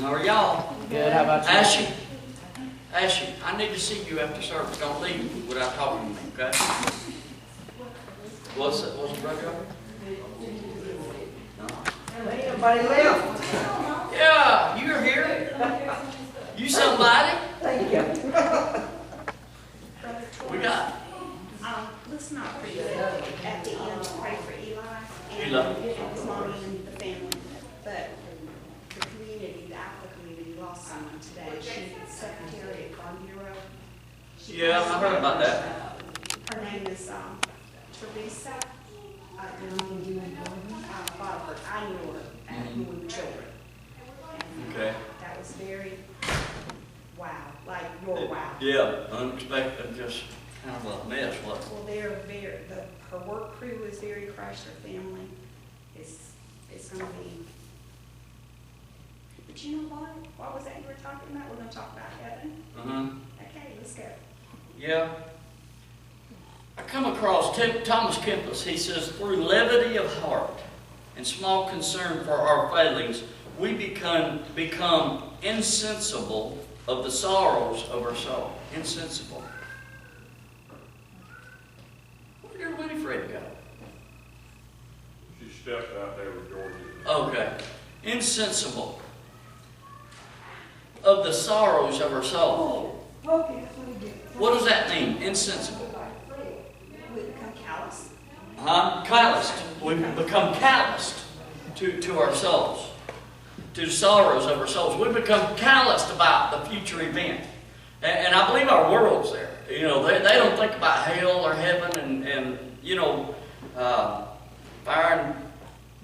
How are y'all? Good, how about you? Ashley, I need to see you after service. Don't leave without talking to me, okay? What's the brother? No. Ain't nobody left. Yeah, you're here. You somebody? Thank you. We got Let's not forget at the end to pray for Eli and Eli. his mommy and the family. But the community, the Apple community lost someone today. She's secretary at Farm Bureau. Yeah, I heard about that. Her name is Teresa. Barbara. I knew her when we were children. And Okay. that was very wow, like your wow. Yeah, unexpected, just kind of a mess. What? Well, her work crew is very crushed, her family. It's gonna be. But you know what? What was that you were talking about? We're gonna talk about heaven. Okay, let's go. Yeah. I come across Thomas Kempis. He says, through levity of heart and small concern for our failings, we become insensible of the sorrows of our soul. Insensible. Where did Winifred go? She stepped out there with Georgia. Okay. Insensible of the sorrows of our soul. What does that mean? Insensible. We become callous. Calloused. We become calloused to our souls, to the sorrows of our souls. We become calloused about the future event. And I believe our world's there. You know, they don't think about hell or heaven and fire and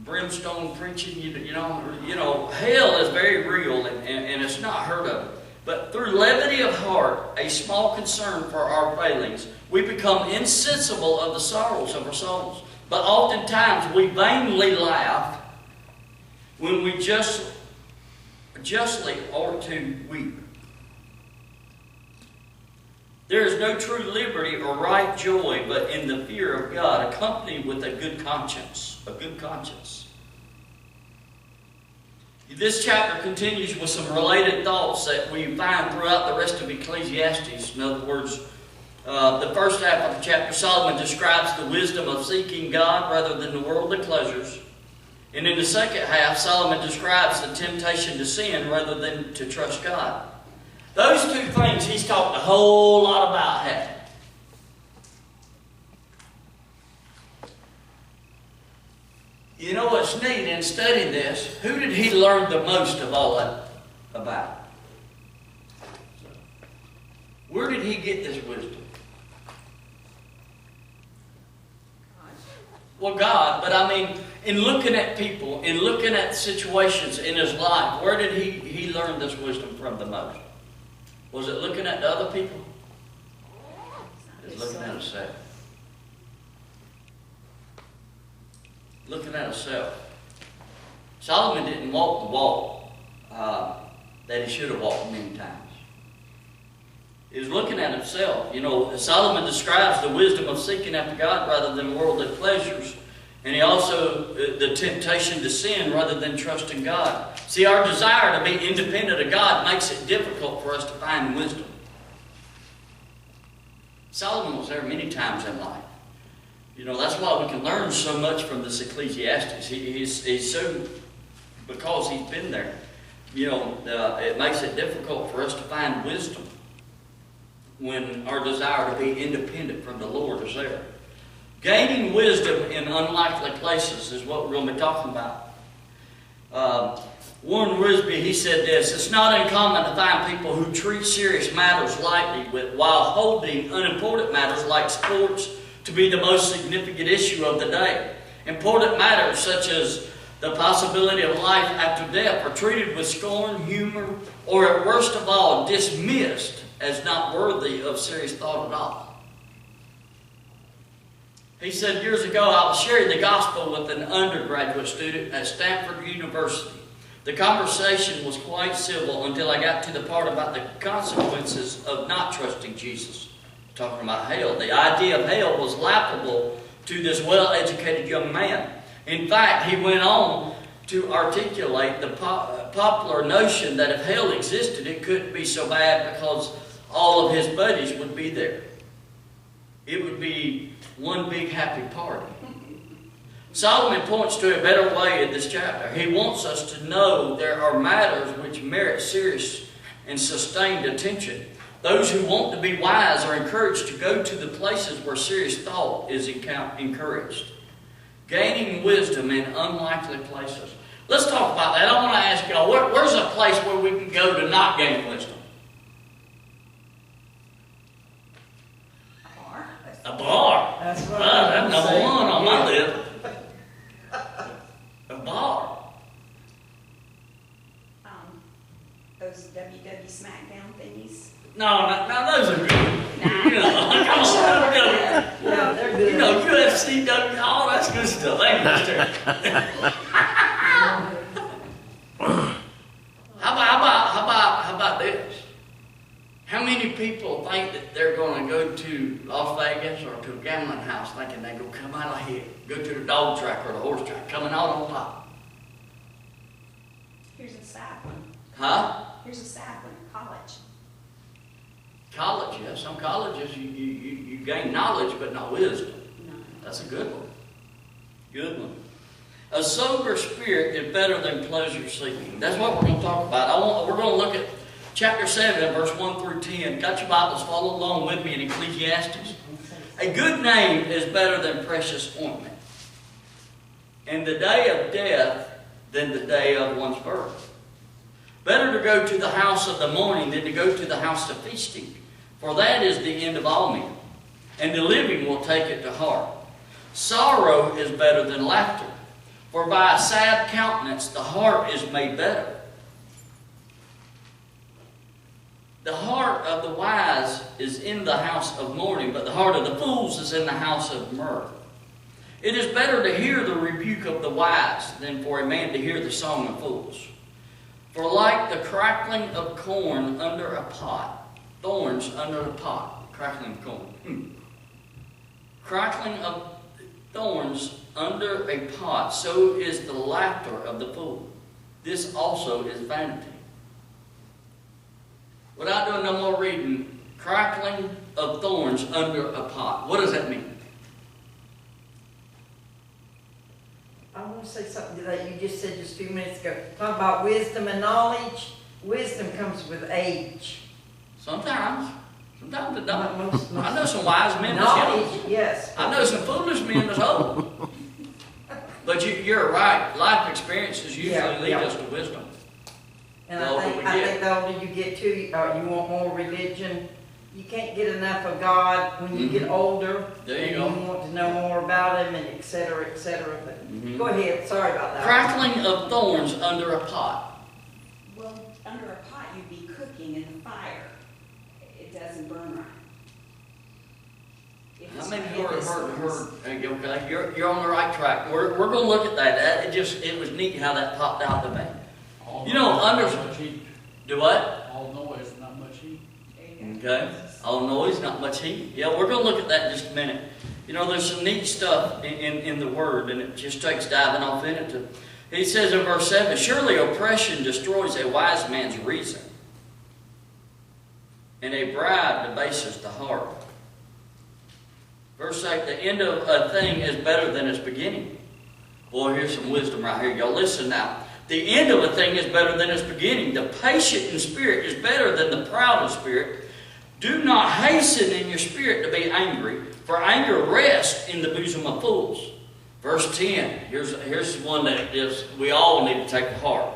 brimstone preaching. You know, hell is very real and it's not heard of. But through levity of heart, a small concern for our failings, we become insensible of the sorrows of our souls. But oftentimes we vainly laugh when we justly ought to weep. There is no true liberty or right joy but in the fear of God, accompanied with a good conscience. A good conscience. This chapter continues with some related thoughts that we find throughout the rest of Ecclesiastes. In other words, the first half of the chapter, Solomon describes the wisdom of seeking God rather than the worldly pleasures. And in the second half, Solomon describes the temptation to sin rather than to trust God. Those two things he's talked a whole lot about, hasn't he? You know what's neat in studying this? Who did he learn the most of all that about? Where did he get this wisdom? Well, God, but I mean, in looking at people, in looking at situations in his life, where did he learn this wisdom from the most? Was it looking at the other people? It was looking at himself. Looking at himself. Solomon didn't walk the walk that he should have walked many times. He was looking at himself. You know, Solomon describes the wisdom of seeking after God rather than worldly pleasures. And he also, the temptation to sin rather than trusting God. See, our desire to be independent of God makes it difficult for us to find wisdom. Solomon was there many times in life. You know, that's why we can learn so much from this Ecclesiastes. He's so, because he's been there, you know, it makes it difficult for us to find wisdom when our desire to be independent from the Lord is there. Gaining wisdom in unlikely places is what we're going to be talking about. Warren Wiersbe, he said this: it's not uncommon to find people who treat serious matters lightly while holding unimportant matters like sports to be the most significant issue of the day. Important matters such as the possibility of life after death are treated with scorn, humor, or at worst of all, dismissed as not worthy of serious thought at all. He said, years ago, I was sharing the gospel with an undergraduate student at Stanford University. The conversation was quite civil until I got to the part about the consequences of not trusting Jesus. Talking about hell. The idea of hell was laughable to this well-educated young man. In fact, he went on to articulate the popular notion that if hell existed, it couldn't be so bad because all of his buddies would be there. It would be one big happy party. Solomon points to a better way in this chapter. He wants us to know there are matters which merit serious and sustained attention. Those who want to be wise are encouraged to go to the places where serious thought is encouraged. Gaining wisdom in unlikely places. Let's talk about that. I want to ask y'all, where's a place where we can go to not gain wisdom? A bar. A bar. That's what That's I'm number saying. one on my Yeah. list. A bar. Those WW SmackDown thingies. No, those are good. Nah. You know, come on. Yeah, they're good. You know, UFCW, all that's good stuff. Ain't it, Mister? How about this? How many people think that they're going to go to Las Vegas or to a gambling house thinking they're going to come out ahead, go to the dog track or the horse track, coming out on top? Here's a sad one. Huh? Here's a sad one. College. College, yeah. Some colleges you gain knowledge but not wisdom. No. That's a good one. Good one. A sober spirit is better than pleasure seeking. That's what we're going to talk about. We're going to look at chapter 7, verse 1 through 10. Got your Bibles? Follow along with me in Ecclesiastes. A good name is better than precious ointment, and the day of death than the day of one's birth. Better to go to the house of the mourning than to go to the house of feasting, for that is the end of all men, and the living will take it to heart. Sorrow is better than laughter, for by a sad countenance the heart is made better. The heart of the wise is in the house of mourning, but the heart of the fools is in the house of mirth. It is better to hear the rebuke of the wise than for a man to hear the song of fools. For like the crackling of corn under a pot, thorns under a pot, crackling of corn, crackling of thorns under a pot, so is the laughter of the fool. This also is vanity. Without doing no more reading, crackling of thorns under a pot. What does that mean? I want to say something that you just said just a few minutes ago. Talk about wisdom and knowledge. Wisdom comes with age. Sometimes it don't. Most- I know some wise men that's Knowledge, young. yes. I know some foolish men that's old. But you're right. Life experiences usually Yeah, lead yeah. us to wisdom. And The older we I get. think the older you get too, you want more religion. You can't get enough of God when you get older. There you and go. You want to know more about Him and et cetera, et cetera. But go ahead. Sorry about that. Crackling of thorns under a pot. Well, under a pot you'd be cooking in the fire. It doesn't burn right. If How it's- many if heard? it's furnace. Okay, you're on the right track. We're going to look at that. It was neat how that popped out to me. All You know, noise, under- not much heat. Do what? All noise, not much heat. There you go. Okay. All noise, not much heat. Yeah, we're going to look at that in just a minute. You know, there's some neat stuff in the Word, and it just takes diving off in it. He says in verse 7, surely oppression destroys a wise man's reason, and a bribe debases the heart. Verse 8, the end of a thing is better than its beginning. Boy, here's some wisdom right here. Y'all listen now. The end of a thing is better than its beginning. The patient in spirit is better than the proud in spirit. Do not hasten in your spirit to be angry, for anger rests in the bosom of fools. Verse 10, here's one that we all need to take to heart.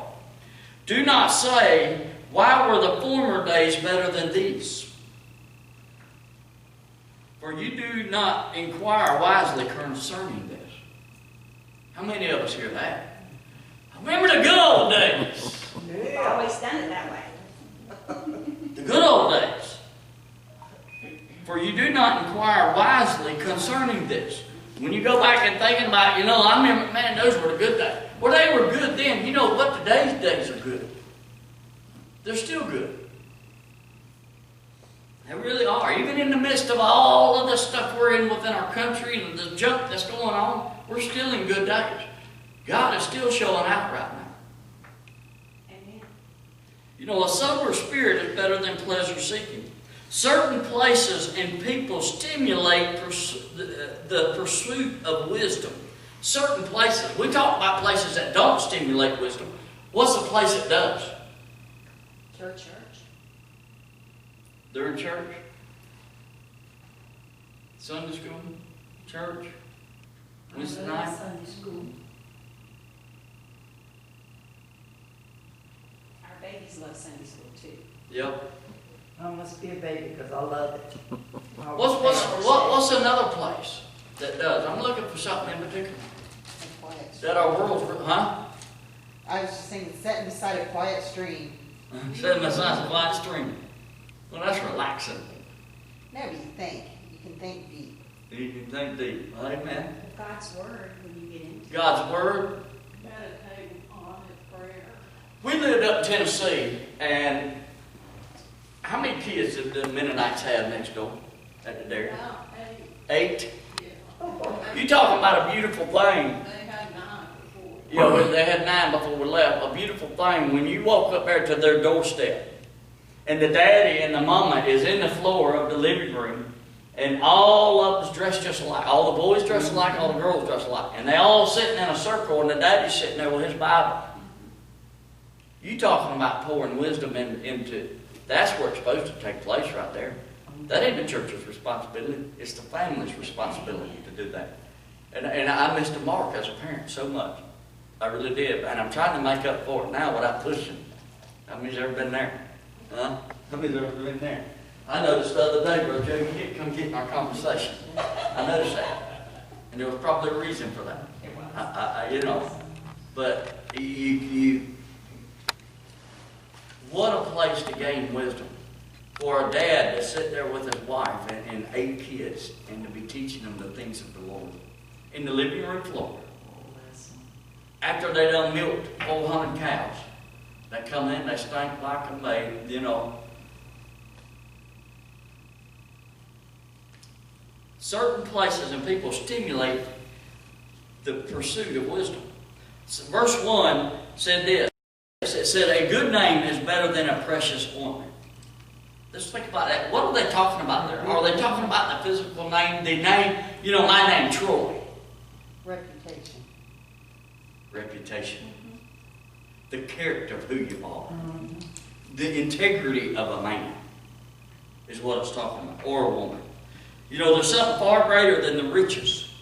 Do not say, why were the former days better than these? For you do not inquire wisely concerning this. How many of us hear that? Remember the good old days. We've always done it that way. The good old days. For you do not inquire wisely concerning this. When you go back and thinking about, I remember, man, those were the good days. Well, they were good then. You know what? Today's days are good. They're still good. They really are. Even in the midst of all of the stuff we're in within our country and the junk that's going on, we're still in good days. God is still showing out right now. Amen. You know, a sober spirit is better than pleasure seeking. Certain places and people stimulate the pursuit of wisdom. Certain places. We talk about places that don't stimulate wisdom. What's the place that does? Church. They're in church. Sunday school. Church. Wednesday night. Sunday school. Our babies love Sunday school too. Yep. I must be a baby because I love it. What's another place that does? I'm looking for something in particular. That our world's, huh? I was just saying, sitting beside a quiet stream. Sitting beside a quiet stream. Well, that's relaxing. No, you think. You can think deep. You can think deep. Amen. God's word when you get into it. God's Word. Meditating on it, prayer. We lived up in Tennessee, and how many kids did the Mennonites have next door at the dairy? About 8. yeah. You talking about a beautiful thing. They had 9 before. You know, they had 9 before we left. A beautiful thing when you walk up there to their doorstep, and the daddy and the mama is in the floor of the living room, and all of us dressed just alike. All the boys dressed alike, all the girls dressed alike. And they all sitting in a circle, and the daddy's sitting there with his Bible. You talking about pouring wisdom into, that's where it's supposed to take place right there. That ain't the church's responsibility. It's the family's responsibility to do that. And I missed the mark as a parent so much. I really did. And I'm trying to make up for it now without pushing. How many's ever been there? Huh? How many's ever been there? I noticed the other day, Brother Joe, you didn't come get in our conversation. I noticed that. And there was probably a reason for that. You know. But what a place to gain wisdom. For a dad to sit there with his wife and 8 kids and to be teaching them the things of the Lord. In the living room floor. After they done milked 400 cows. They come in, they stink like a maid, you know. Certain places and people stimulate the pursuit of wisdom. So verse 1 said this. It said, a good name is better than a precious ointment. Let's think about that. What are they talking about there? Are they talking about the physical name? The name, you know, my name, Troy. Reputation. Reputation. The character of who you are. The integrity of a man is what it's talking about, or a woman. You know, there's something far greater than the riches.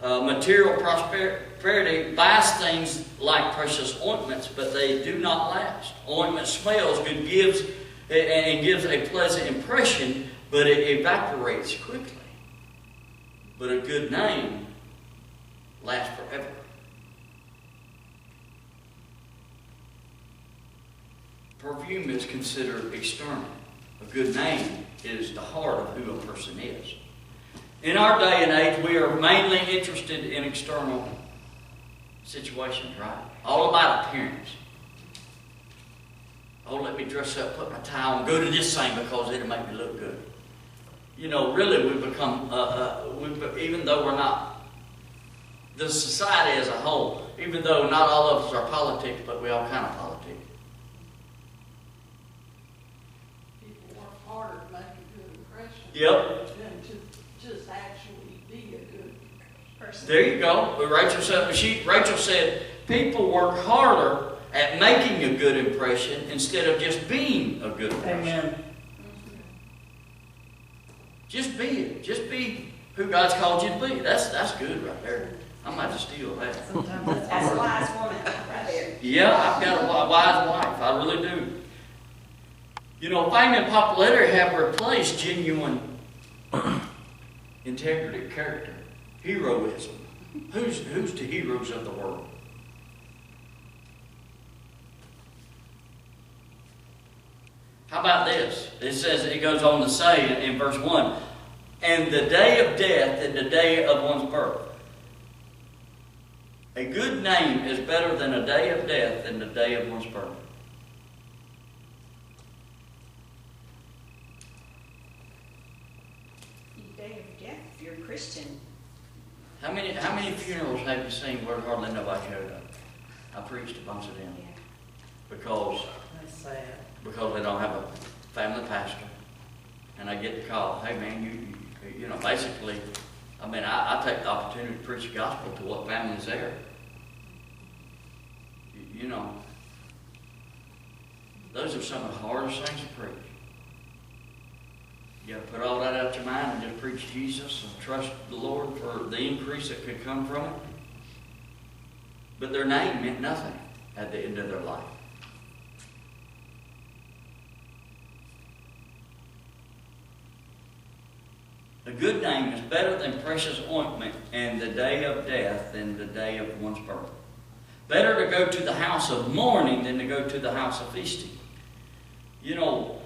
Material prosperity buys things like precious ointments, but they do not last. Ointment smells good, gives a pleasant impression, but it evaporates quickly. But a good name lasts forever. Perfume is considered external. A good name is the heart of who a person is. In our day and age, we are mainly interested in external situations, right? All about appearance. Oh, let me dress up, put my tie on, go to this thing because it'll make me look good. You know, really we've become, even though we're not, the society as a whole, even though not all of us are politics, but we all kind of politics. People work harder to make a good impression. Yep. Than to just actually be a good person. There you go. But Rachel said, people work harder at making a good impression instead of just being a good person. Amen. Just be it. Just be who God's called you to be. That's good right there. I might just steal that. Sometimes that's That's a hard. wise woman right there. Yeah, I've got a wise wife. I really do. You know, fame and popularity have replaced genuine integrity, character, heroism. Who's the heroes of the world? How about this? It says, it goes on to say in verse 1, and the day of death and the day of one's birth. A good name is better than a day of death and the day of one's birth. The day of death, if you're a Christian. How many funerals have you seen where hardly nobody showed up? I preached a bunch of them because That's sad. they don't have a family pastor, and I get the call, hey man, you know, basically, I mean, I take the opportunity to preach the gospel to what family's there. You know, those are some of the hardest things to preach. You got to put all that out your mind and just preach Jesus and trust the Lord for the increase that could come from it. But their name meant nothing at the end of their life. A good name is better than precious ointment, and the day of death than the day of one's birth. Better to go to the house of mourning than to go to the house of feasting. You know,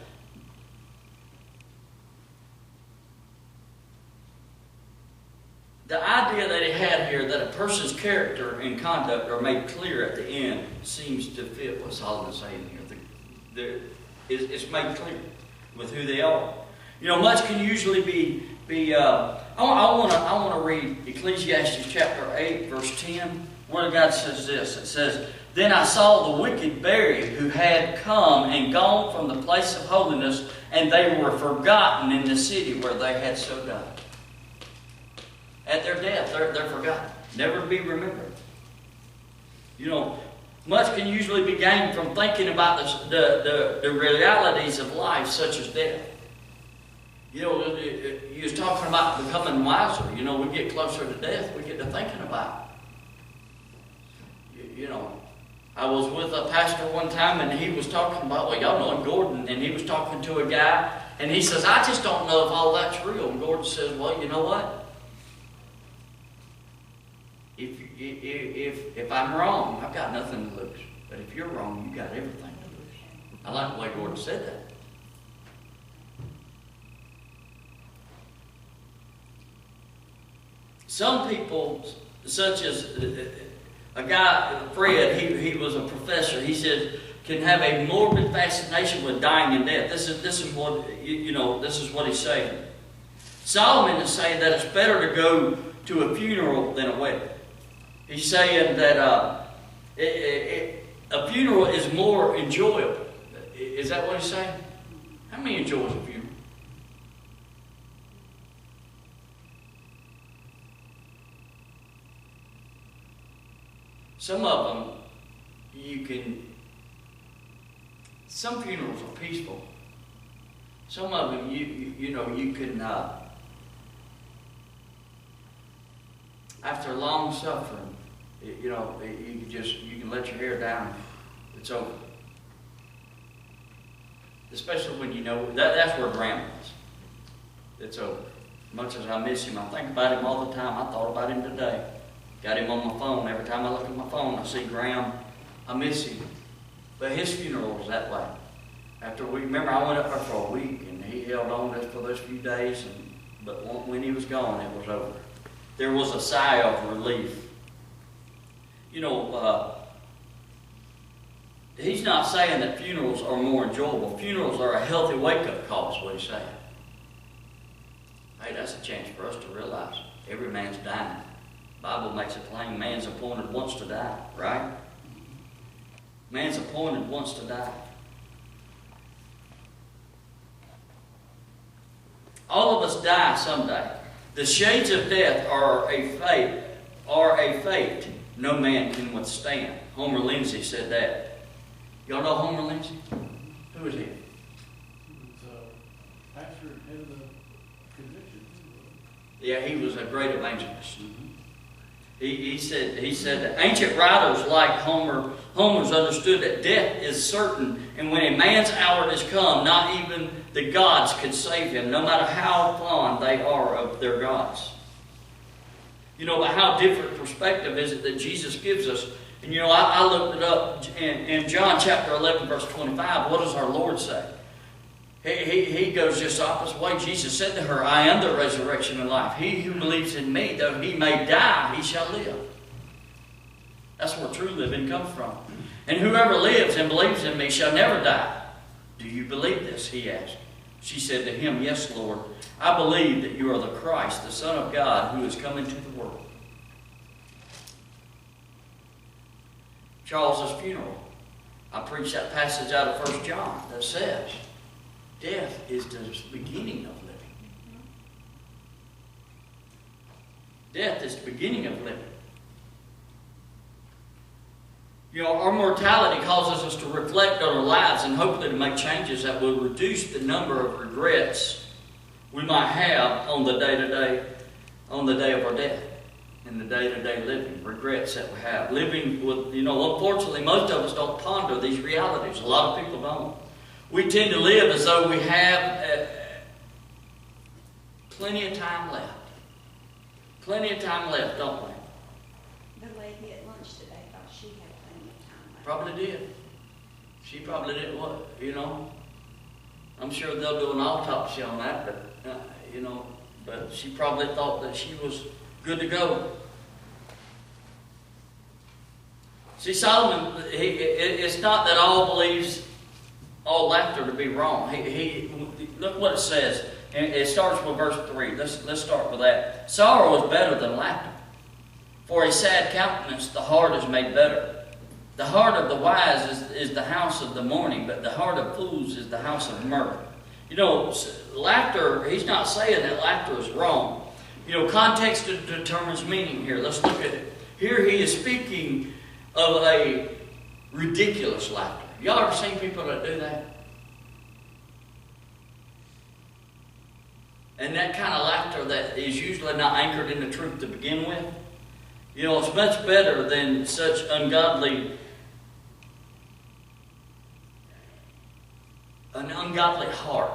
the idea that he had here that a person's character and conduct are made clear at the end seems to fit what Solomon's saying here. It's made clear with who they are. You know, much can usually be I want to read Ecclesiastes chapter 8, verse 10, where God says this. It says, "Then I saw the wicked buried, who had come and gone from the place of holiness, and they were forgotten in the city where they had so done." At their death, they're forgotten, never to be remembered. You know, much can usually be gained from thinking about the realities of life, such as death. You know, you was talking about becoming wiser. You know, we get closer to death, we get to thinking about it. You know, I was with a pastor one time, and he was talking about, well, y'all know Gordon, and he was talking to a guy, and he says, I just don't know if all that's real. And Gordon says, well, you know what? If I'm wrong, I've got nothing to lose. But if you're wrong, you've got everything to lose. I like the way Gordon said that. Some people, such as a guy, Fred, he was a professor. He said, can have a morbid fascination with dying and death. This is what this is what he's saying. Solomon is saying that it's better to go to a funeral than a wedding. He's saying that a funeral is more enjoyable. Is that what he's saying? How many enjoys a funeral? Some of them, some funerals are peaceful. Some of them, you can, after long suffering, you can let your hair down. It's over. Especially when you know, that's where Grandma is. It's over. Much as I miss him, I think about him all the time. I thought about him today. Got him on my phone. Every time I look at my phone, I see Graham. I miss him. But his funeral was that way. Remember I went up there for a week, and he held on just for those few days, but when he was gone, it was over. There was a sigh of relief. You know, he's not saying that funerals are more enjoyable. Funerals are a healthy wake-up call, is what he's saying. Hey, that's a chance for us to realize every man's dying. The Bible makes it plain, man's appointed once to die, right? Man's appointed once to die. All of us die someday. The shades of death are a fate no man can withstand. Homer Lindsay said that. Y'all know Homer Lindsay? Who is he? Pastor head of the convention. Yeah, he was a great evangelist. He said that ancient writers like Homer's understood that death is certain, and when a man's hour is come, not even the gods could save him, no matter how fond they are of their gods. You know, but how different perspective is it that Jesus gives us? And you know, I looked it up in John chapter 11, verse 25. What does our Lord say? He goes just the opposite way. Jesus said to her, I am the resurrection and life. He who believes in me, though he may die, he shall live. That's where true living comes from. And whoever lives and believes in me shall never die. Do you believe this? He asked. She said to him, yes, Lord. I believe that you are the Christ, the Son of God, who is come into the world. Charles's funeral, I preached that passage out of 1 John that says, death is the beginning of living. Death is the beginning of living. You know, our mortality causes us to reflect on our lives and hopefully to make changes that will reduce the number of regrets we might have on the day of our death, in the day-to-day living, regrets that we have. Living with, you know, unfortunately, most of us don't ponder these realities. A lot of people don't. We tend to live as though we have plenty of time left. Plenty of time left, don't we? The lady at lunch today thought she had plenty of time left. Probably did. She probably did what, you know. I'm sure they'll do an autopsy on that, but, you know, but she probably thought that she was good to go. See, Solomon, it's not that all believes all laughter to be wrong. Look what it says. And it starts with verse 3. Let's start with that. Sorrow is better than laughter. For a sad countenance the heart is made better. The heart of the wise is the house of the mourning, but the heart of fools is the house of mirth. You know, laughter, he's not saying that laughter is wrong. You know, context determines meaning here. Let's look at it. Here he is speaking of a ridiculous laughter. Y'all ever seen people that do that? And that kind of laughter that is usually not anchored in the truth to begin with. You know, it's much better than such an ungodly heart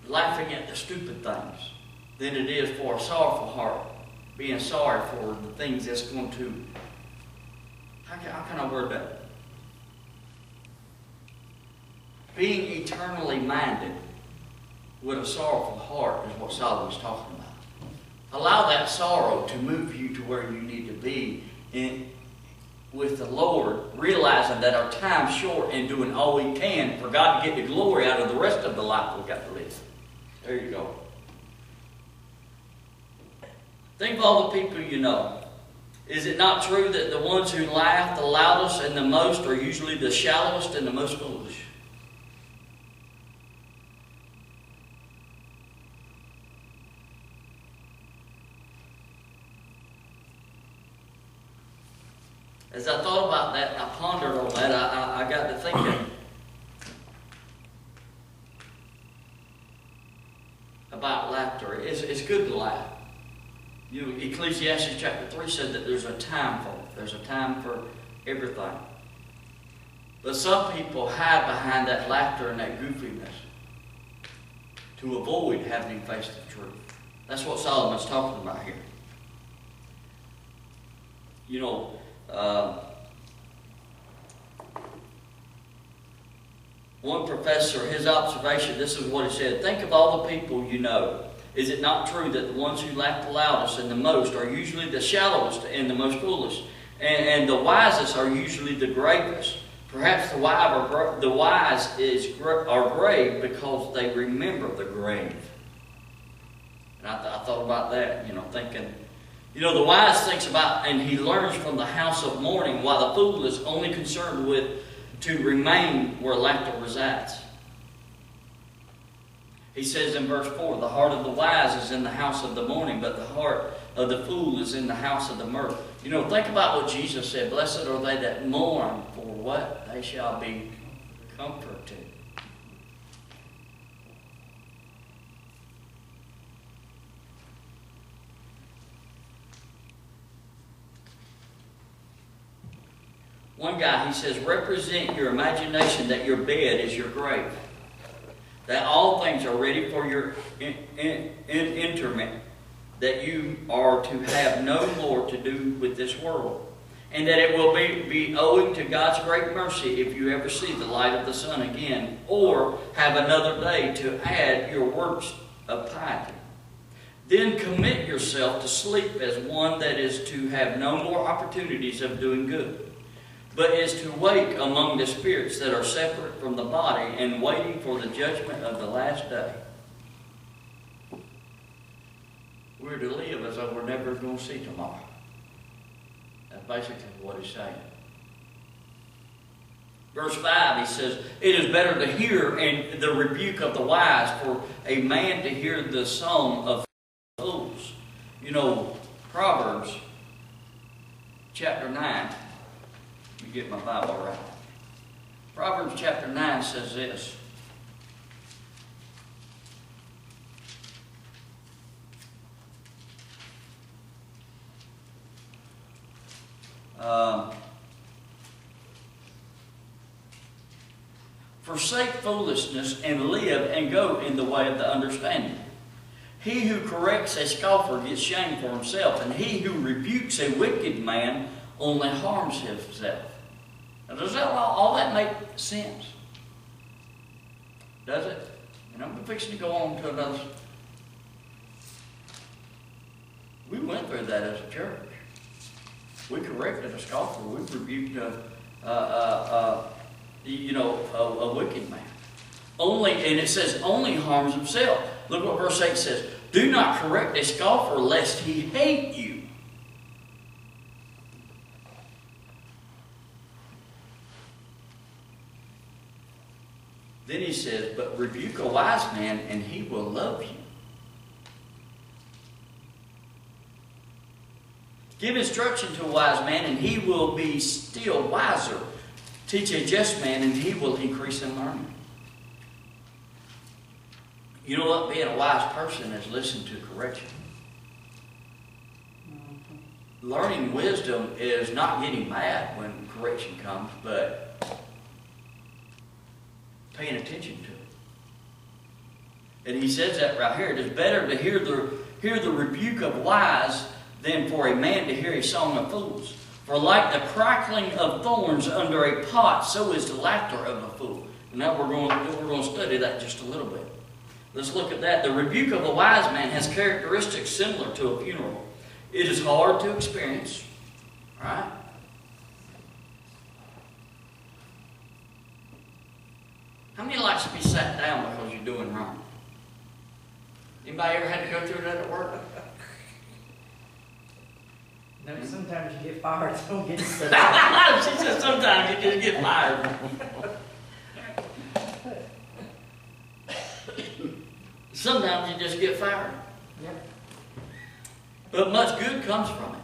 laughing at the stupid things than it is for a sorrowful heart being sorry for the things that's going to, how can I word that? Being eternally minded with a sorrowful heart is what Solomon's talking about. Allow that sorrow to move you to where you need to be with the Lord, realizing that our time's short and doing all we can for God to get the glory out of the rest of the life we've got to live. There you go. Think of all the people you know. Is it not true that the ones who laugh the loudest and the most are usually the shallowest and the most foolish? As I thought about that, I pondered on that, I got to thinking about laughter. It's good to laugh. You know, Ecclesiastes chapter 3 said that there's a time for it. There's a time for everything. But some people hide behind that laughter and that goofiness to avoid having to face the truth. That's what Solomon's talking about here. You know, one professor, his observation, this is what he said: think of all the people you know. Is it not true that the ones who laugh the loudest and the most are usually the shallowest and the most foolish? And the wisest are usually the gravest. Perhaps the wise are grave because they remember the grave. And I thought about that, you know, thinking, you know, the wise thinks about and he learns from the house of mourning, while the fool is only concerned with to remain where laughter resides. He says in verse 4, the heart of the wise is in the house of the mourning, but the heart of the fool is in the house of the mirth. You know, think about what Jesus said. Blessed are they that mourn, for what? They shall be comforted. One guy, he says, represent your imagination that your bed is your grave. That all things are ready for your interment, that you are to have no more to do with this world, and that it will be owing to God's great mercy if you ever see the light of the sun again, or have another day to add your works of piety. Then commit yourself to sleep as one that is to have no more opportunities of doing good, but is to wake among the spirits that are separate from the body and waiting for the judgment of the last day. We're to live as though we're never going to see tomorrow. That's basically what he's saying. Verse 5, he says, it is better to hear and the rebuke of the wise for a man to hear the song of fools. You know, Proverbs chapter 9. Let me get my Bible right. Proverbs chapter 9 says this. Forsake foolishness and live and go in the way of the understanding. He who corrects a scoffer gets shame for himself, and he who rebukes a wicked man only harms himself. Now, does all that make sense? Does it? And I'm fixing to go on to another. We went through that as a church. We corrected a scoffer. We rebuked a wicked man. Only, and it says, only harms himself. Look what verse 8 says. Do not correct a scoffer lest he hate you. Then he says, but rebuke a wise man and he will love you. Give instruction to a wise man and he will be still wiser. Teach a just man and he will increase in learning. You know what? Being a wise person is listening to correction. Learning wisdom is not getting mad when correction comes, but paying attention to it. And he says that right here. It is better to hear the rebuke of wise than for a man to hear a song of fools. For like the crackling of thorns under a pot, so is the laughter of a fool. And now we're going to study that just a little bit. Let's look at that. The rebuke of a wise man has characteristics similar to a funeral. It is hard to experience, right? How many likes to be sat down because you're doing wrong? Anybody ever had to go through that at work? No, sometimes you get fired, so don't get stuck. She said sometimes you just get fired. Sometimes you just get fired. Yep. But much good comes from it.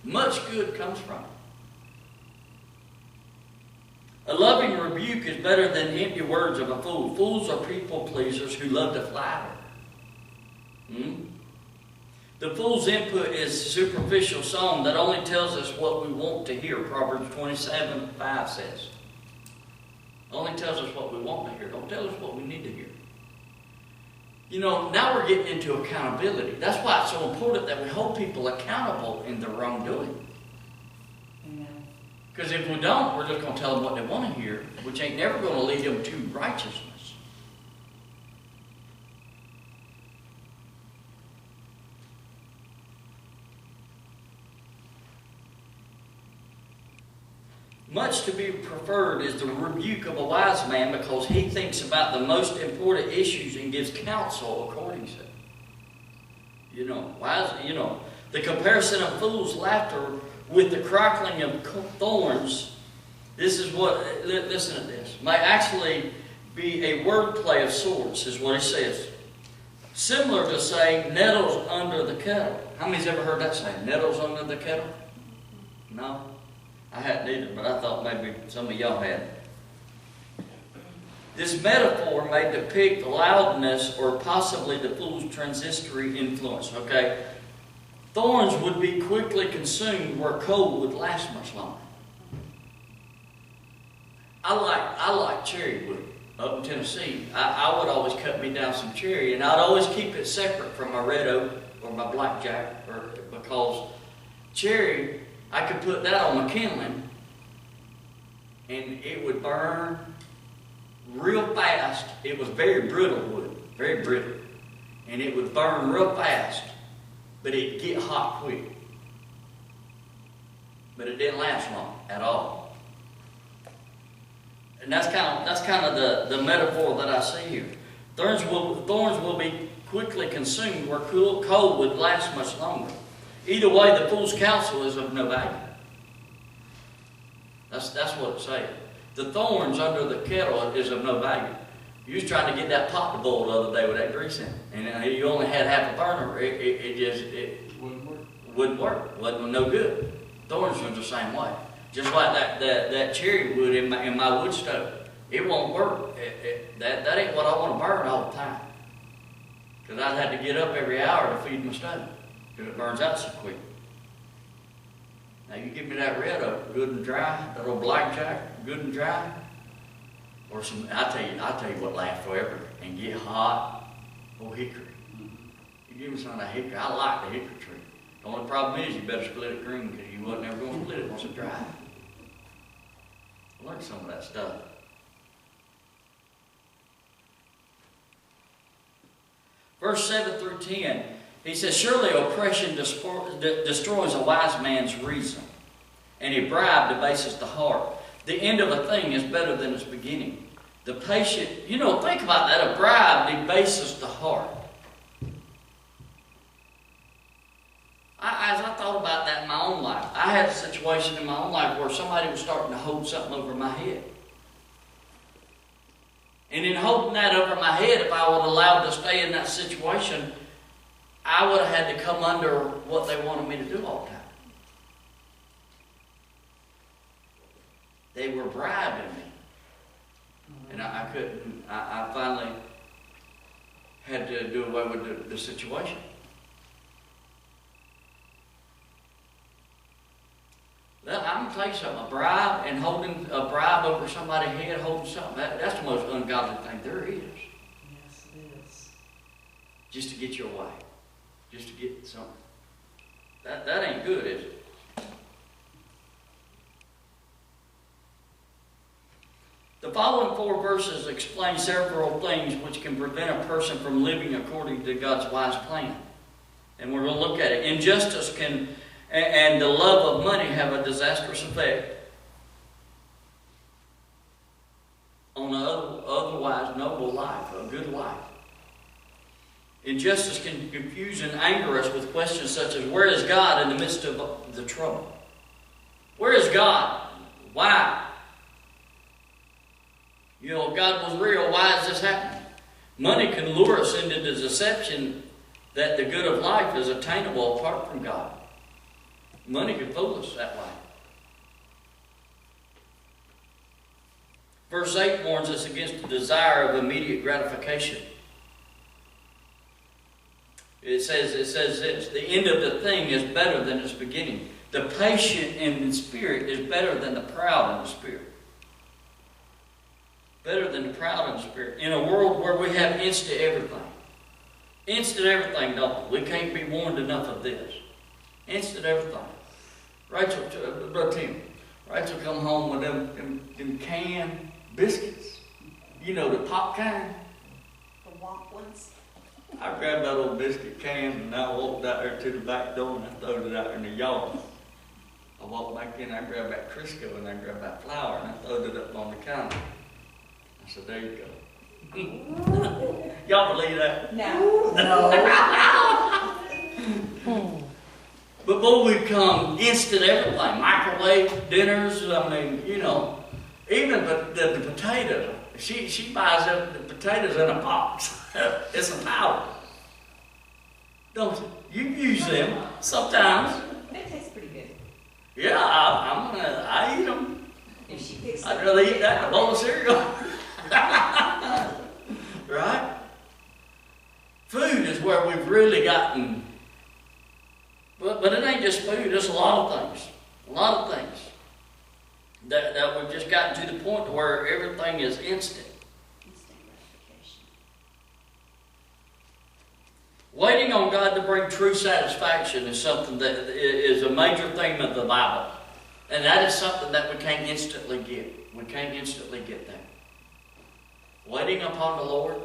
Much good comes from it. A loving rebuke is better than empty words of a fool. Fools are people pleasers who love to flatter. The fool's input is superficial song that only tells us what we want to hear. Proverbs 27:5 says. Only tells us what we want to hear. Don't tell us what we need to hear. You know, now we're getting into accountability. That's why it's so important that we hold people accountable in their wrongdoing. Because if we don't, we're just going to tell them what they want to hear, which ain't never going to lead them to righteousness. Much to be preferred is the rebuke of a wise man because he thinks about the most important issues and gives counsel according to it. The comparison of fools' laughter with the crackling of thorns, listen to this, might actually be a wordplay of sorts, is what he says. Similar to saying, nettles under the kettle. How many's ever heard that saying, nettles under the kettle? No? I hadn't either, but I thought maybe some of y'all had. This metaphor may depict the loudness or possibly the fool's transitory influence. Okay? Thorns would be quickly consumed where coal would last much longer. I like cherry wood. Up in Tennessee, I would always cut me down some cherry, and I'd always keep it separate from my red oak or my blackjack, because cherry, I could put that on my kindling, and it would burn real fast. It was very brittle wood, very brittle, and it would burn real fast, but it'd get hot quick. But it didn't last long at all. And that's kind of the metaphor that I see here. Thorns will be quickly consumed where coal would last much longer. Either way, the fool's counsel is of no value. That's what it's saying. The thorns under the kettle is of no value. You was trying to get that pot to boil the other day with that grease in it, and you only had half a burner. It wouldn't work. Wasn't no good. Thorns are the same way. Just like that cherry wood in my wood stove. It won't work. That ain't what I want to burn all the time. Because I'd have to get up every hour to feed my stove. Because it burns out so quick. Now you give me that red oak, good and dry, that old blackjack, good and dry. Or some, I'll tell you what lasts forever and get hot, old hickory. You give me some of that hickory. I like the hickory tree. The only problem is you better split it green because you wasn't ever going to split it once it dried. Learn some of that stuff. Verse 7 through 10, he says, surely oppression destroys a wise man's reason, and a bribe debases the heart. The end of a thing is better than its beginning. The patient, think about that. A bribe debases the heart. As I thought about that in my own life, I had a situation in my own life where somebody was starting to hold something over my head. And in holding that over my head, if I would have allowed to stay in that situation, I would have had to come under what they wanted me to do all the time. They were bribing me. And I couldn't, I finally had to do away with the situation. Well, I'm going to tell you something. A bribe and holding a bribe over somebody's head, holding something, that's the most ungodly thing there is. Yes, it is. Just to get your way. Just to get something. That ain't good, is it? The following 4 verses explain several things which can prevent a person from living according to God's wise plan. And we're going to look at it. Injustice and the love of money have a disastrous effect on an otherwise noble life, a good life. Injustice can confuse and anger us with questions such as, where is God in the midst of the trouble? Where is God? Why? God was real. Why is this happening? Money can lure us into the deception that the good of life is attainable apart from God. Money can fool us that way. Verse 8 warns us against the desire of immediate gratification. It says this, the end of the thing is better than its beginning. The patient in the spirit is better than the proud in the spirit. Better than the proud in the spirit. In a world where we have instant everything. Instant everything, don't we? We can't be warned enough of this. Instant everything. Rachel, Brother Tim, Rachel come home with them canned biscuits. The pop kind. The womp ones. I grabbed that old biscuit can and I walked out there to the back door and I throwed it out in the yard. I walked back in, I grabbed that Crisco and I grabbed that flour and I throwed it up on the counter. I said, there you go. Y'all believe that? No. No. But boy, we've come instant everything. Microwave dinners, even the potatoes. She buys up the potatoes in a box. It's a powder. Don't you? You use them sometimes. They taste pretty good. Yeah, I eat them. If she picks I'd up rather the eat that than a bowl of cereal. Right? Food is where we've really gotten. But it ain't just food, it's a lot of things. A lot of things. That we've just gotten to the point to where everything is instant. instant gratification. Waiting on God to bring true satisfaction is something that is a major theme of the Bible. And that is something that we can't instantly get. We can't instantly get that. Waiting upon the Lord.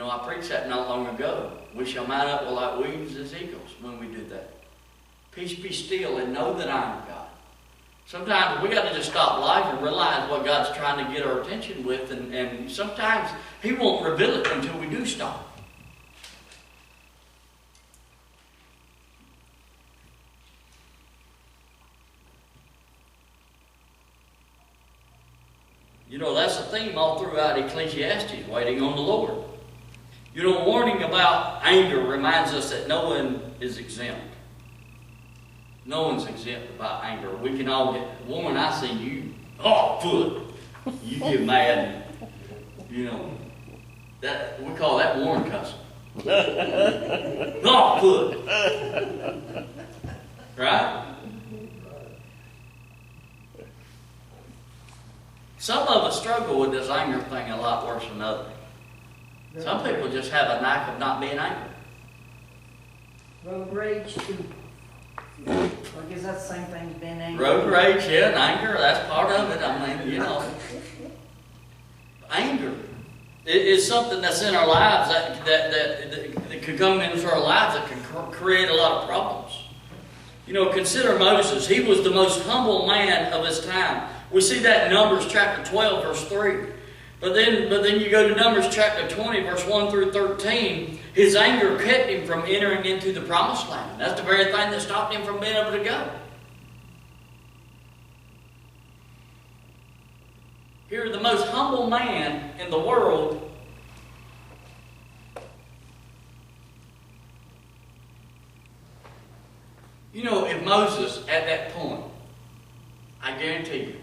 I preached that not long ago. We shall mount up like wings as eagles when we do that. Peace be still and know that I am God. Sometimes we got to just stop life and realize what God's trying to get our attention with. And sometimes He won't reveal it until we do stop. know, that's a theme all throughout Ecclesiastes, waiting on the Lord. You know, warning about anger reminds us that no one is exempt. No one's exempt about anger. We can all get, woman, I see you, oh, foot. You get mad, you know. That, we call that warn cussing. Oh, foot. Right? Some of us struggle with this anger thing a lot worse than others. Some people just have a knack of not being angry. Road rage too. I guess that's the same thing as being angry. Road rage, yeah, and anger, that's part of it. I mean, you know. Anger is something that's in our lives that could come into our lives that can create a lot of problems. You know, consider Moses. He was the most humble man of his time. We see that in Numbers chapter 12, verse 3. But then you go to Numbers chapter 20, verse 1 through 13. His anger kept him from entering into the promised land. That's the very thing that stopped him from being able to go. Here, the most humble man in the world you know, if Moses, at that point, I guarantee you,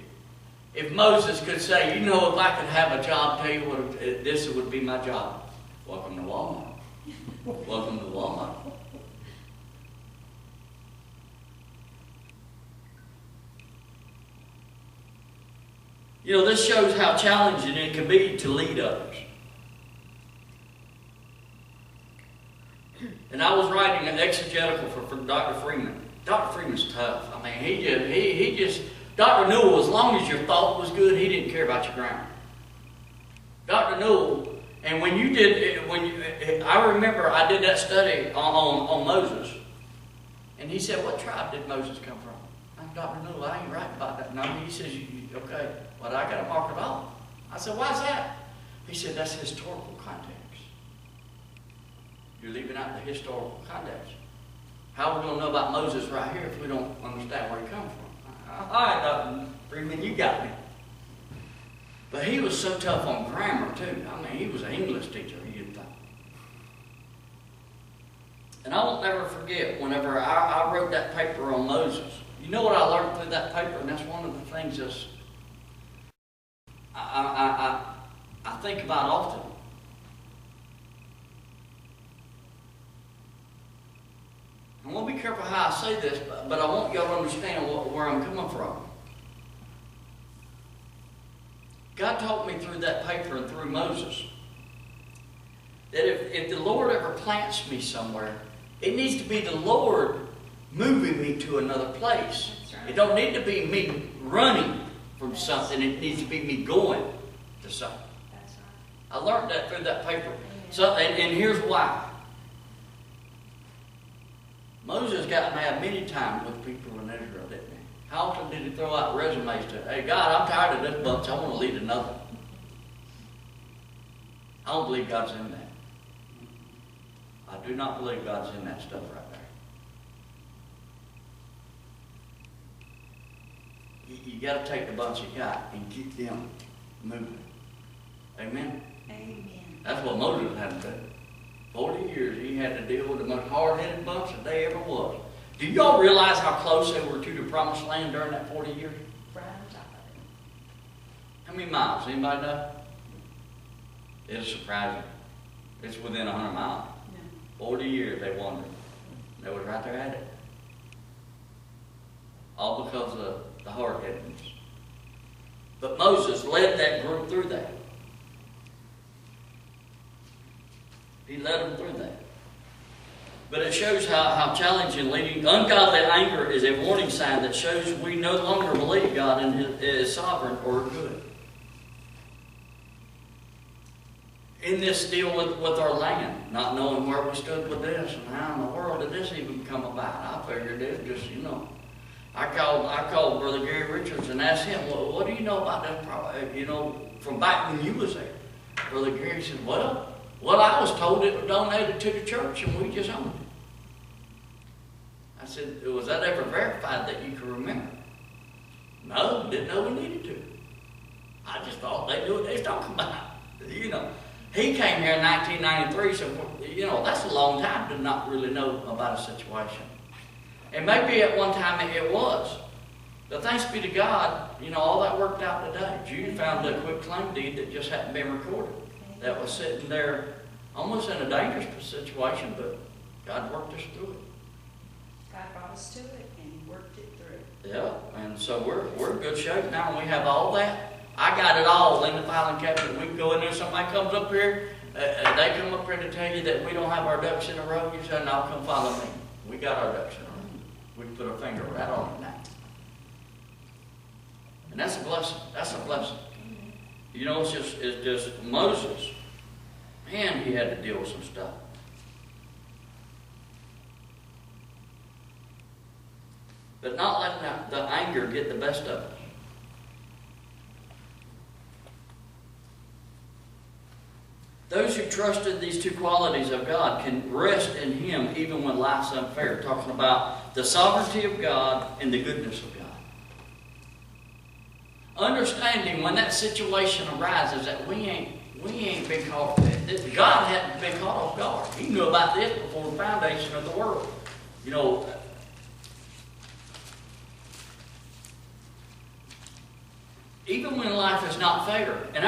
if Moses could say, you know, if I could have a job, tell you what, this would be my job. Welcome to Walmart. Welcome to Walmart. You know, this shows how challenging it can be to lead others. And I was writing an exegetical for Dr. Freeman. Dr. Freeman's tough. I mean, he just, Dr. Newell, as long as your thought was good, he didn't care about your grammar. Dr. Newell, and when you did, I remember I did that study on Moses, and he said, what tribe did Moses come from? I'm Dr. Newell, I ain't right about that. No, he says, okay, well, I got to mark it off. I said, why's that? He said, that's historical context. You're leaving out the historical context. How are we going to know about Moses right here if we don't understand where he comes from? All right, Dr. Freeman, you got me. But he was so tough on grammar, too. I mean, he was an English teacher, you'd think. And I won't never forget, whenever I wrote that paper on Moses, you know what I learned through that paper? And that's one of the things that's I think about often. I want to be careful how I say this, but I want y'all to understand where I'm coming from. God taught me through that paper and through Moses that if the Lord ever plants me somewhere, it needs to be the Lord moving me to another place. It don't need to be me running from something. It needs to be me going to something. That's right. I learned that through that paper. So, and here's why. Moses got mad many times with people in Israel, didn't he? How often did he throw out resumes to, hey, God, I'm tired of this bunch. I want to lead another. I don't believe God's in that. I do not believe God's in that stuff right there. You got to take the bunch you got and keep them moving. Amen? Amen. That's what Moses had to do. 40 years he had to deal with the most hard-headed bunch that they ever was. Do y'all realize how close they were to the promised land during that 40 years? Right on top of it. How many miles? Anybody know? It's surprising. It's within 100 miles. No. 40 years they wandered. They was right there at it. All because of the hard-headedness. But Moses led that group through that. He led them through that. But it shows how challenging leading. Ungodly anger is a warning sign that shows we no longer believe God is sovereign or good. In this deal with our land, not knowing where we stood with this and how in the world did this even come about. I figured it just, I called Brother Gary Richards and asked him, well, what do you know about that, from back when you was there? Brother Gary said, well, I was told it was donated to the church and we just owned it. I said, was that ever verified that you can remember? No, didn't know we needed to. I just thought they knew what they was talking about. You know, he came here in 1993, so, you know, that's a long time to not really know about a situation. And maybe at one time it was. But thanks be to God, you know, all that worked out today. Judy found a quick claim deed that just hadn't been recorded. That was sitting there almost in a dangerous situation, but God worked us through it. God brought us to it, and He worked it through. Yeah, and so we're in good shape now, and we have all that. I got it all in the filing cabinet. We can go in there, somebody comes up here, they come up here to tell you that we don't have our ducks in a row, you say, no, come follow me. We got our ducks in a row. We can put our finger right on it now. And that's a blessing. That's a blessing. You know, it's just Moses. Man, he had to deal with some stuff. But not letting the anger get the best of us. Those who trusted these two qualities of God can rest in Him even when life's unfair. Talking about the sovereignty of God and the goodness of God. Understanding when that situation arises that we ain't been caught. God hadn't been caught off guard. He knew about this before the foundation of the world. You know, even when life is not fair. And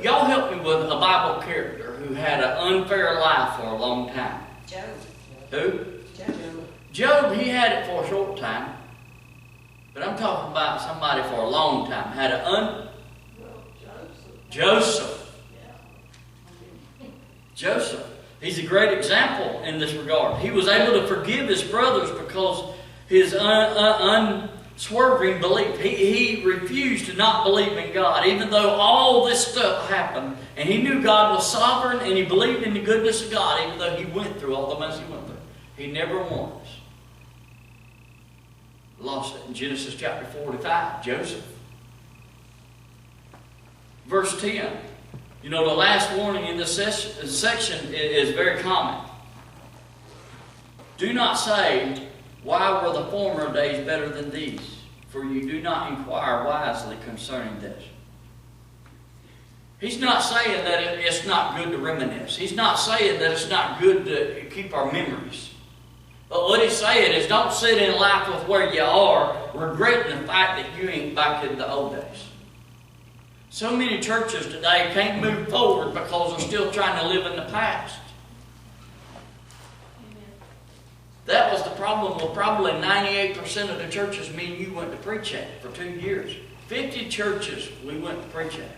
y'all help me with a Bible character who had an unfair life for a long time. Job. Who? Job. Job, he had it for a short time. But I'm talking about somebody for a long time. Had an Well, Joseph. Yeah. Joseph. He's a great example in this regard. He was able to forgive his brothers because his unswerving belief. He refused to not believe in God, even though all this stuff happened. And he knew God was sovereign, and he believed in the goodness of God, even though he went through all the mess he went through. He never once lost it. In Genesis chapter 45, Joseph. Verse 10. You know, the last warning in this section is very common. Do not say, why were the former days better than these? For you do not inquire wisely concerning this. He's not saying that it's not good to reminisce. He's not saying that it's not good to keep our memories. But what he's saying is don't sit in life with where you are, regretting the fact that you ain't back in the old days. So many churches today can't move forward because they're still trying to live in the past. That was the problem with probably 98% of the churches me and you went to preach at for 2 years. 50 churches we went to preach at.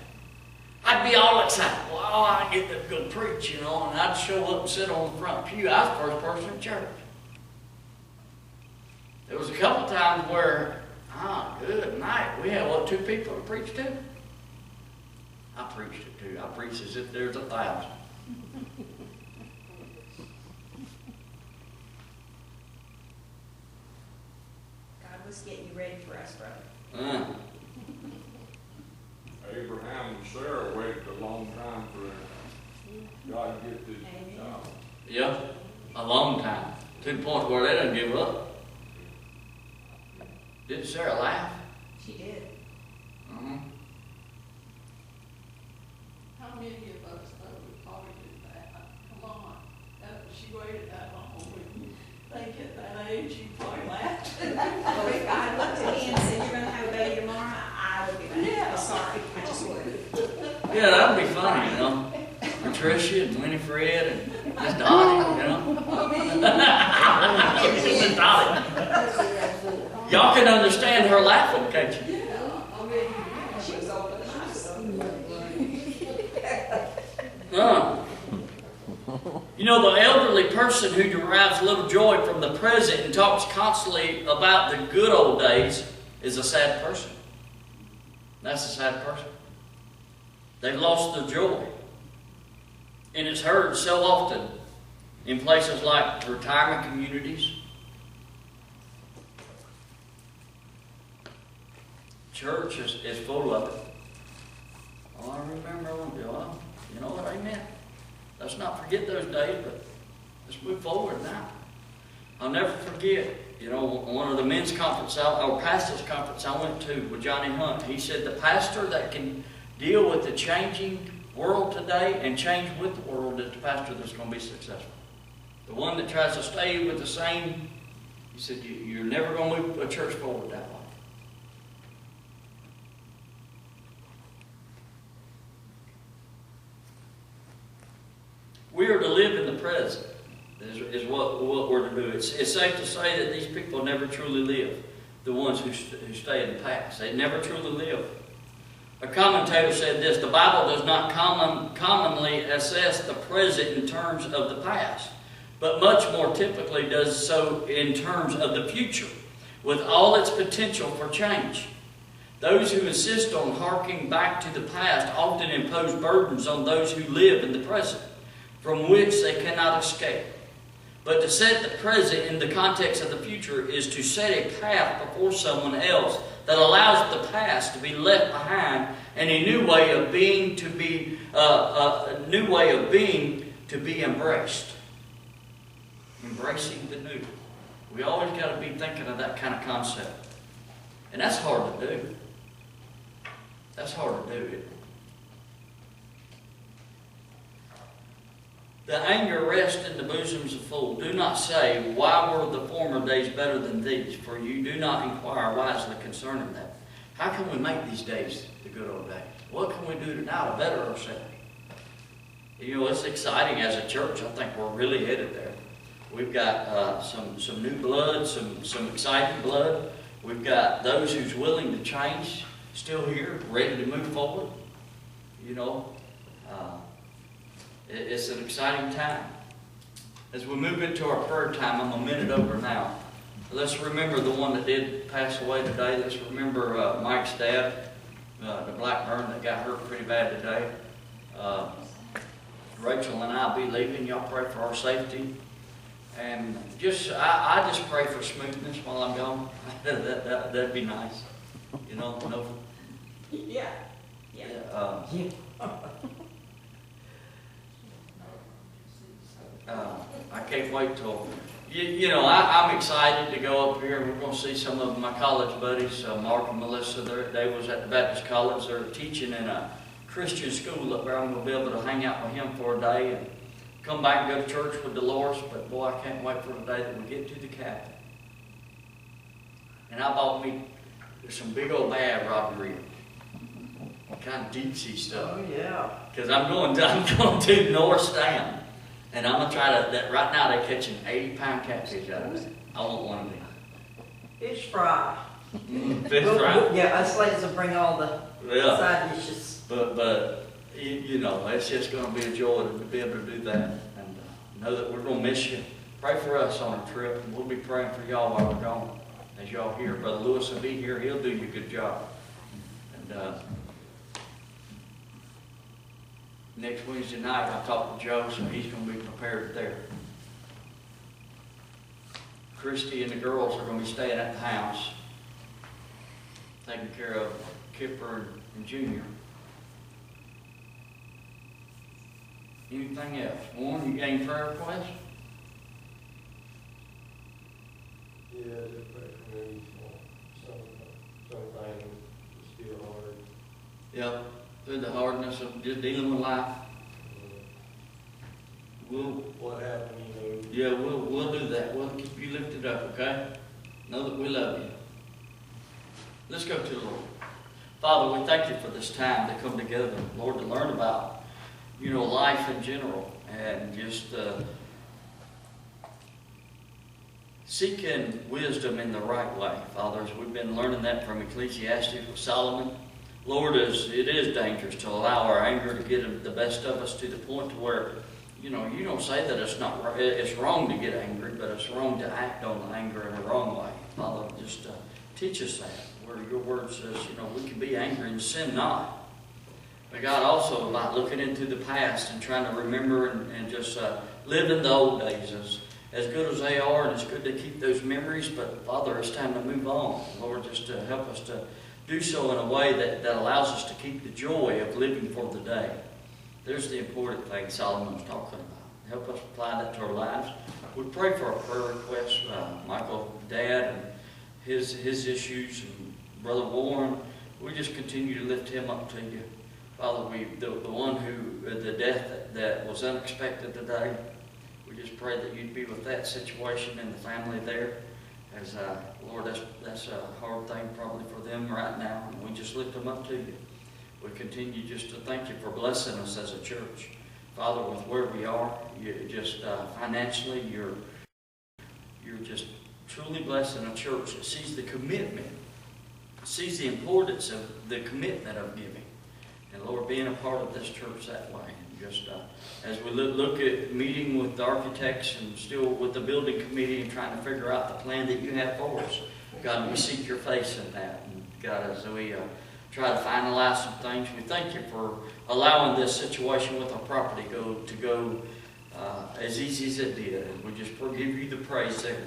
I'd be all excited. Well, I get to go preach, you know, and I'd show up and sit on the front pew. I was the first person in church. There was a couple times where, good night. We had, 2 people to preach to? I preached it too. I preached as if there's 1,000. God was getting you ready for us, brother. Abraham and Sarah waited a long time for God to get this job. Yeah, a long time. To the point where they didn't give up. Didn't Sarah laugh? She did. How many of us though would probably do that? Come on. She waited that long. When they get that age, you probably laughed. Well, if God looked at me and said, you're going to have a baby tomorrow, I would be like, Yeah. sorry, I just would. Yeah, that'd be funny, you know. Patricia and Winifred and Miss Dottie, you know. Miss Dottie. Y'all can understand her laughing, can't you? Yeah, I mean, She was older than I, so. You know, the elderly person who derives little joy from the present and talks constantly about the good old days is a sad person. That's a sad person. They've lost their joy. And it's heard so often in places like retirement communities, church is full of it. Oh, I remember one day. Well, you know what, amen. Let's not forget those days, but let's move forward now. I'll never forget, one of the men's conference, or pastors' conference I went to with Johnny Hunt. He said the pastor that can deal with the changing world today and change with the world is the pastor that's going to be successful. The one that tries to stay with the same, he said, you're never going to move a church forward that way. We are to live in the present, is what we're to do. It's safe to say that these people never truly live, the ones who stay in the past. They never truly live. A commentator said this: the Bible does not commonly assess the present in terms of the past, but much more typically does so in terms of the future, with all its potential for change. Those who insist on harking back to the past often impose burdens on those who live in the present, from which they cannot escape. But to set the present in the context of the future is to set a path before someone else that allows the past to be left behind and a new way of being to be embraced. Embracing the new. We always got to be thinking of that kind of concept, and that's hard to do. That's hard to do. The anger rests in the bosoms of fools. Do not say, why were the former days better than these? For you do not inquire wisely concerning them. How can we make these days the good old days? What can we do now to better ourselves? It's exciting as a church. I think we're really headed there. We've got some new blood, some exciting blood. We've got those who's willing to change still here, ready to move forward. It's an exciting time. As we move into our prayer time, I'm a minute over now. Let's remember the one that did pass away today. Let's remember Mike's dad, the Blackburn, that got hurt pretty bad today. Rachel and I will be leaving. Y'all pray for our safety. And I just pray for smoothness while I'm gone. That'd be nice. No. Yeah. I can't wait till, I'm excited to go up here. We're going to see some of my college buddies, Mark and Melissa. They was at the Baptist College. They're teaching in a Christian school up there. I'm going to be able to hang out with him for a day and come back and go to church with Dolores. But boy, I can't wait for the day that we get to the cabin. And I bought me some big old bad Robbie ribs. Kind of deep sea stuff. Oh, yeah. Because I'm going to North Stand. And I'm going to try to, right now they're catching 80-pound catfish out of it. I want one of them. Fish fry. Fish fry. Yeah, us ladies will bring all the side dishes. But it's just going to be a joy to be able to do that. And know that we're going to miss you. Pray for us on a trip. And we'll be praying for y'all while we're gone. As y'all hear, Brother Lewis will be here. He'll do you a good job. And next Wednesday night, I talked to Joe, so he's going to be prepared there. Christy and the girls are going to be staying at the house, taking care of Kipper and Junior. Anything else? Warren, you got any prayer requests? Yeah, just pray for me. Something is still hard. Yep. Through the hardness of just dealing with life. What happened, Yeah, we'll do that. We'll keep you lifted up, okay? Know that we love you. Let's go to the Lord. Father, we thank you for this time to come together, Lord, to learn about, life in general and just seeking wisdom in the right way, Father, as we've been learning that from Ecclesiastes with Solomon. Lord, it is dangerous to allow our anger to get the best of us to the point to where, you don't say that it's wrong to get angry, but it's wrong to act on the anger in a wrong way. Father, just teach us that, where your word says, we can be angry and sin not. But God, also about looking into the past and trying to remember and just live in the old days as good as they are, and it's good to keep those memories, but Father, it's time to move on. Lord, just to help us to do so in a way that allows us to keep the joy of living for the day. There's the important thing Solomon was talking about. Help us apply that to our lives. we pray for our prayer requests, Michael, Dad, and his issues, and Brother Warren. We just continue to lift him up to you. Father, the one who, the death that was unexpected today, we just pray that you'd be with that situation and the family there. As, Lord, that's a hard thing probably for them right now, and we just lift them up to you. We continue just to thank you for blessing us as a church. Father, with where we are, you just financially, you're just truly blessing a church that sees the commitment, sees the importance of the commitment of giving. And Lord, being a part of this church that way. And just as we look at meeting with the architects and still with the building committee and trying to figure out the plan that you have for us, God, we seek your face in that. And God, as we try to finalize some things, we thank you for allowing this situation with our property to go as easy as it did. And we just give you the praise there,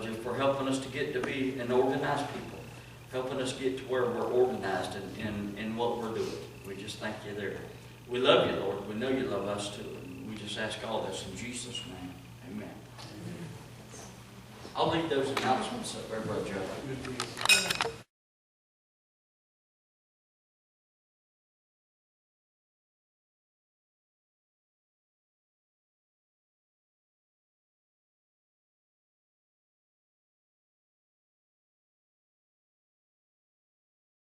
just for helping us to get to be an organized people, helping us get to where we're organized in what we're doing. We just thank you there. We love you, Lord. We know you love us too. And we just ask all this in Jesus' name. Amen. I'll leave those announcements up there, Brother Joe.